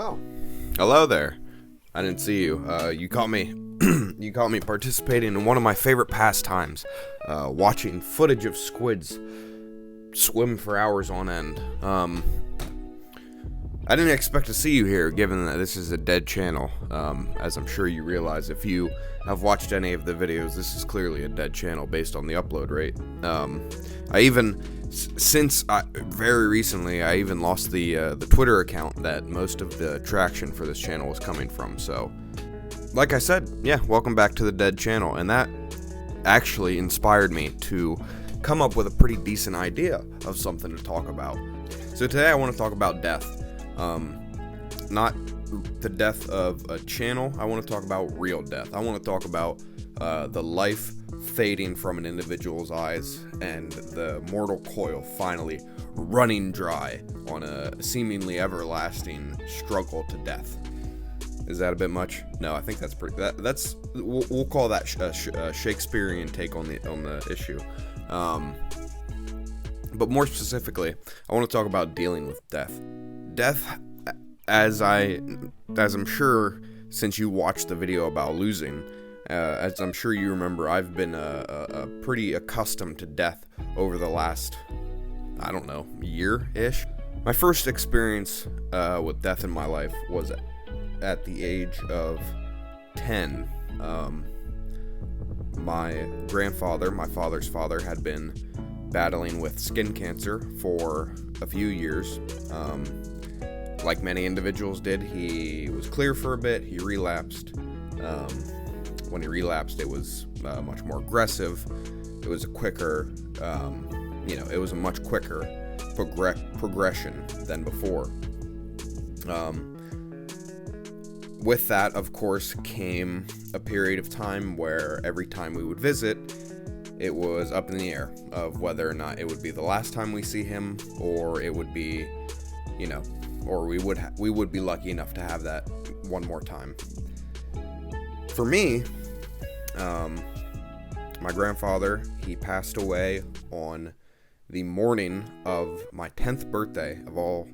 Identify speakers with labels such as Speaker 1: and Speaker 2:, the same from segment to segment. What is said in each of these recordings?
Speaker 1: Oh, hello there. I didn't see you. You caught me. You caught me participating in one of my favorite pastimes, watching footage of squids swim for hours on end. I didn't expect to see you here, given that this is a dead channel. As I'm sure you realize, if you have watched any of the videos, this is clearly a dead channel based on the upload rate. Very recently, I even lost the Twitter account that most of the traction for this channel was coming from. So, like I said, yeah, welcome back to the dead channel, and that actually inspired me to come up with a pretty decent idea of something to talk about. So today I want to talk about death. Not the death of a channel. I want to talk about real death. I want to talk about the life fading from an individual's eyes and the mortal coil finally running dry on a seemingly everlasting struggle to death. Is that a bit much? No, I think that's pretty. We'll call that a Shakespearean take on the issue. But more specifically, I want to talk about dealing with death. Death, as I'm sure, since you watched the video about losing, as I'm sure you remember, I've been pretty accustomed to death over the last, I don't know, year-ish. My first experience with death in my life was at the age of 10. My grandfather, my father's father, had been battling with skin cancer for a few years. Like many individuals did, he was clear for a bit. He relapsed. When he relapsed, it was much more aggressive. It was a quicker, it was a much quicker progression than before. With that, of course, came a period of time where every time we would visit, it was up in the air of whether or not it would be the last time we see him, or it would be, or we would be lucky enough to have that one more time. For me, my grandfather, he passed away on the morning of my 10th birthday of all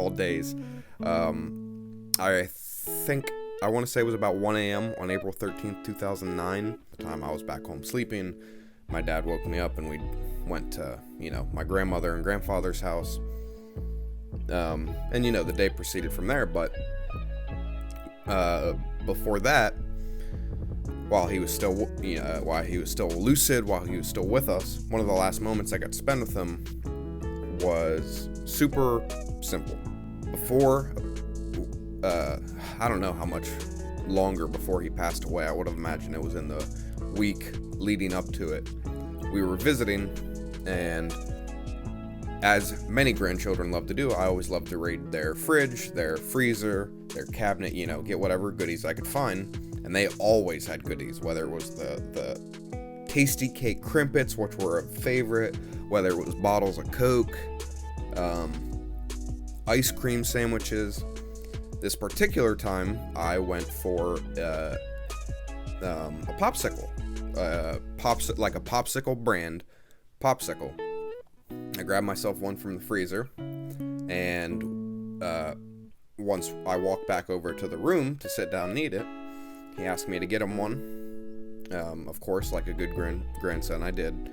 Speaker 1: days. I want to say it was about 1 a.m. on April 13th, 2009. The time I was back home sleeping, my dad woke me up and we went to, my grandmother and grandfather's house. And the day proceeded from there. But before that, while he was still lucid, while he was still with us, one of the last moments I got to spend with him was super simple. Before, I don't know how much longer before he passed away. I would have imagined it was in the week leading up to it. We were visiting, and as many grandchildren love to do, I always love to raid their fridge, their freezer, their cabinet, get whatever goodies I could find. And they always had goodies, whether it was the tasty cake crimpets, which were a favorite, whether it was bottles of Coke, ice cream sandwiches. This particular time, I went for a popsicle, like a popsicle brand popsicle. I grabbed myself one from the freezer, and once I walked back over to the room to sit down and eat it, he asked me to get him one. Of course, like a good grandson, I did.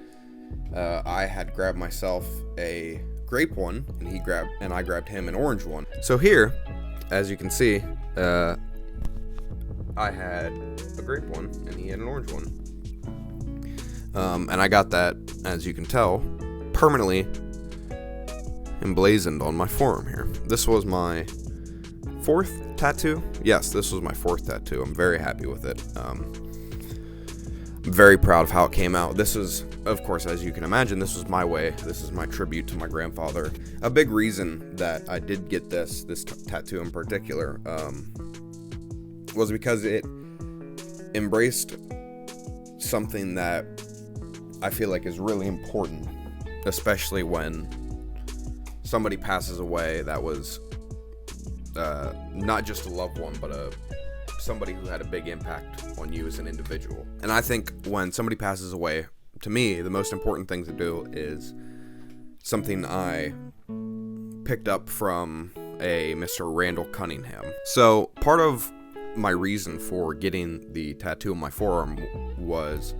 Speaker 1: I had grabbed myself a grape one, and I grabbed him an orange one. So here, as you can see, I had a grape one, and he had an orange one. And I got that, as you can tell, permanently emblazoned on my forearm here. This was my fourth tattoo. Yes, this was my fourth tattoo. I'm very happy with it. I'm very proud of how it came out. This is, of course, as you can imagine, this was my way. This is my tribute to my grandfather. A big reason that I did get this tattoo in particular was because it embraced something that I feel like is really important, especially when somebody passes away that was not just a loved one, but somebody who had a big impact on you as an individual. And I think when somebody passes away, to me, the most important thing to do is something I picked up from a Mr. Randall Cunningham. So part of my reason for getting the tattoo on my forearm was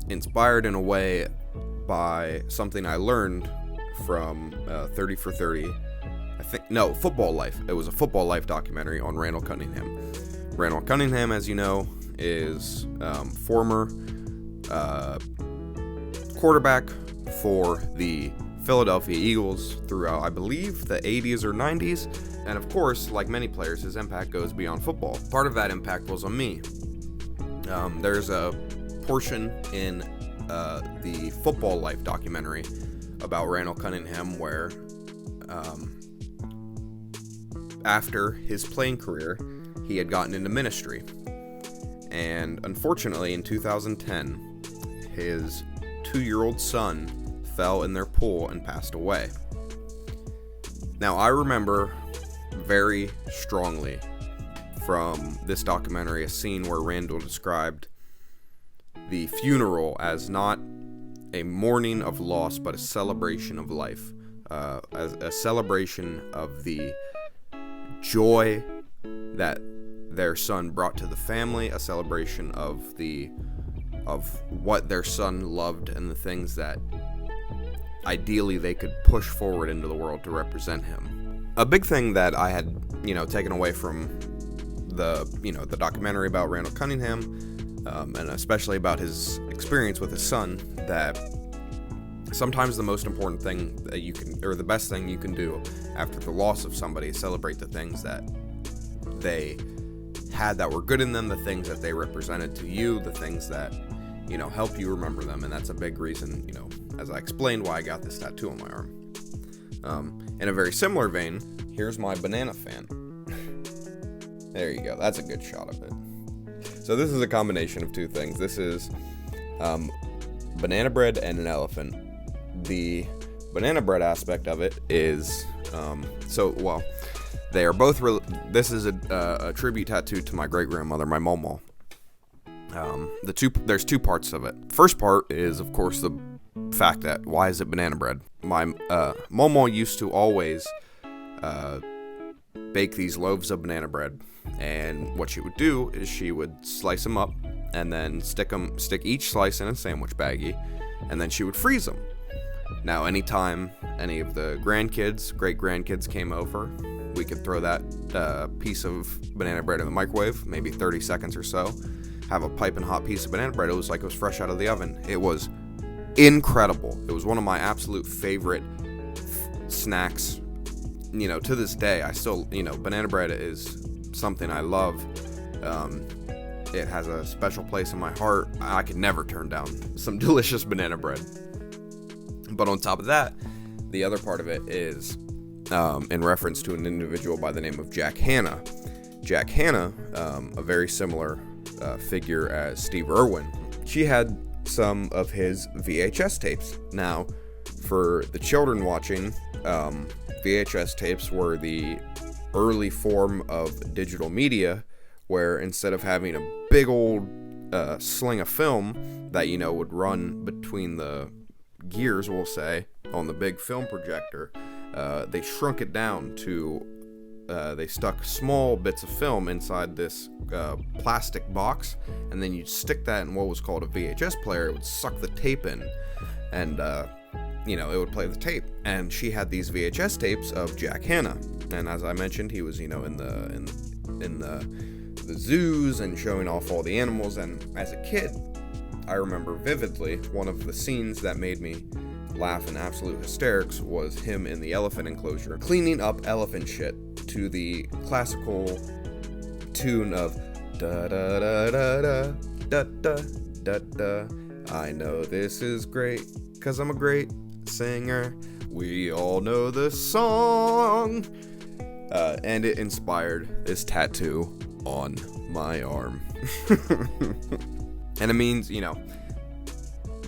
Speaker 1: inspired in a way by something I learned from 30 for 30. Football Life. It was a Football Life documentary on Randall Cunningham. Randall Cunningham, as you know, is former quarterback for the Philadelphia Eagles throughout, I believe, the 80s or 90s. And of course, like many players, his impact goes beyond football. Part of that impact was on me. There's a portion in the Football Life documentary about Randall Cunningham where after his playing career, he had gotten into ministry. And unfortunately, in 2010, his 2-year-old son fell in their pool and passed away. Now, I remember very strongly from this documentary a scene where Randall described the funeral as not a mourning of loss, but a celebration of life, as a celebration of the joy that their son brought to the family, a celebration of what their son loved and the things that ideally they could push forward into the world to represent him. A big thing that I had, taken away from the documentary about Randall Cunningham, and especially about his experience with his son, that sometimes the most important thing that you can, or the best thing you can do after the loss of somebody, is celebrate the things that they had that were good in them, the things that they represented to you, the things that, help you remember them. And that's a big reason, as I explained, why I got this tattoo on my arm. In a very similar vein, here's my banana fan. There you go. That's a good shot of it. So this is a combination of two things. This is banana bread and an elephant. The banana bread aspect of it is, they are both, this is a tribute tattoo to my great-grandmother, my Momo. There's two parts of it. First part is, of course, the fact that, why is it banana bread? My Momo used to always bake these loaves of banana bread, and what she would do is she would slice them up and then stick each slice in a sandwich baggie, and then she would freeze them. Now, anytime any of the great-grandkids came over, we could throw that piece of banana bread in the microwave, maybe 30 seconds or so, have a piping hot piece of banana bread. It was like it was fresh out of the oven. It was incredible. It was one of my absolute favorite snacks. To this day, I still, banana bread is something I love. It has a special place in my heart. I could never turn down some delicious banana bread. But on top of that, the other part of it is in reference to an individual by the name of Jack Hanna. Jack Hanna, a very similar figure as Steve Irwin. She had some of his VHS tapes. Now, for the children watching, VHS tapes were the early form of digital media, where instead of having a big old sling of film that, would run between the gears, we'll say, on the big film projector, they shrunk it down to they stuck small bits of film inside this plastic box, and then you'd stick that in what was called a VHS player. It would suck the tape in, and it would play the tape. And she had these VHS tapes of Jack Hanna, and as I mentioned, he was in the zoos and showing off all the animals. And as a kid, I remember vividly one of the scenes that made me laugh in absolute hysterics was him in the elephant enclosure cleaning up elephant shit to the classical tune of da da da da da da da da. I know this is great, 'cause I'm a great singer. We all know the song. And it inspired this tattoo on my arm. And it means,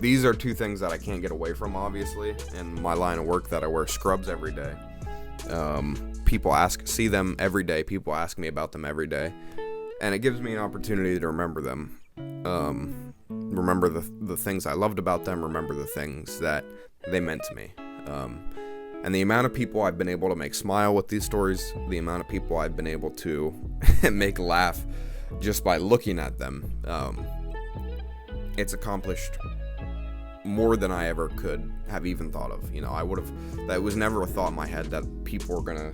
Speaker 1: these are two things that I can't get away from, obviously, in my line of work, that I wear scrubs every day. People see them every day. People ask me about them every day. And it gives me an opportunity to remember them. Remember the things I loved about them. Remember the things that they meant to me. And the amount of people I've been able to make smile with these stories, the amount of people I've been able to make laugh just by looking at them, it's accomplished more than I ever could have even thought of. That was never a thought in my head that people were going to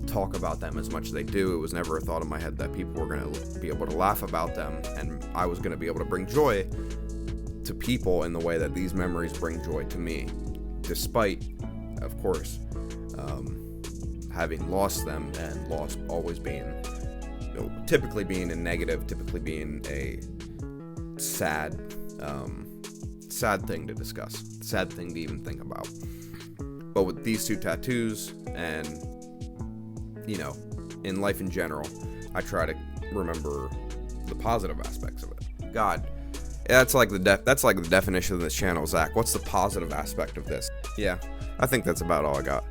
Speaker 1: talk about them as much as they do. It was never a thought in my head that people were going to be able to laugh about them, and I was going to be able to bring joy to people in the way that these memories bring joy to me, despite, of course, having lost them, and lost always being, typically being a negative, typically being a sad thing to discuss, sad thing to even think about. But with these two tattoos, and in life in general, I try to remember the positive aspects of it. God, that's like the definition of this channel, Zach. What's the positive aspect of this? Yeah, I think that's about all I got.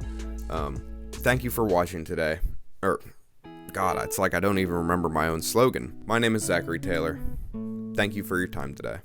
Speaker 1: Thank you for watching today. God, it's like I don't even remember my own slogan. My name is Zachary Taylor. Thank you for your time today.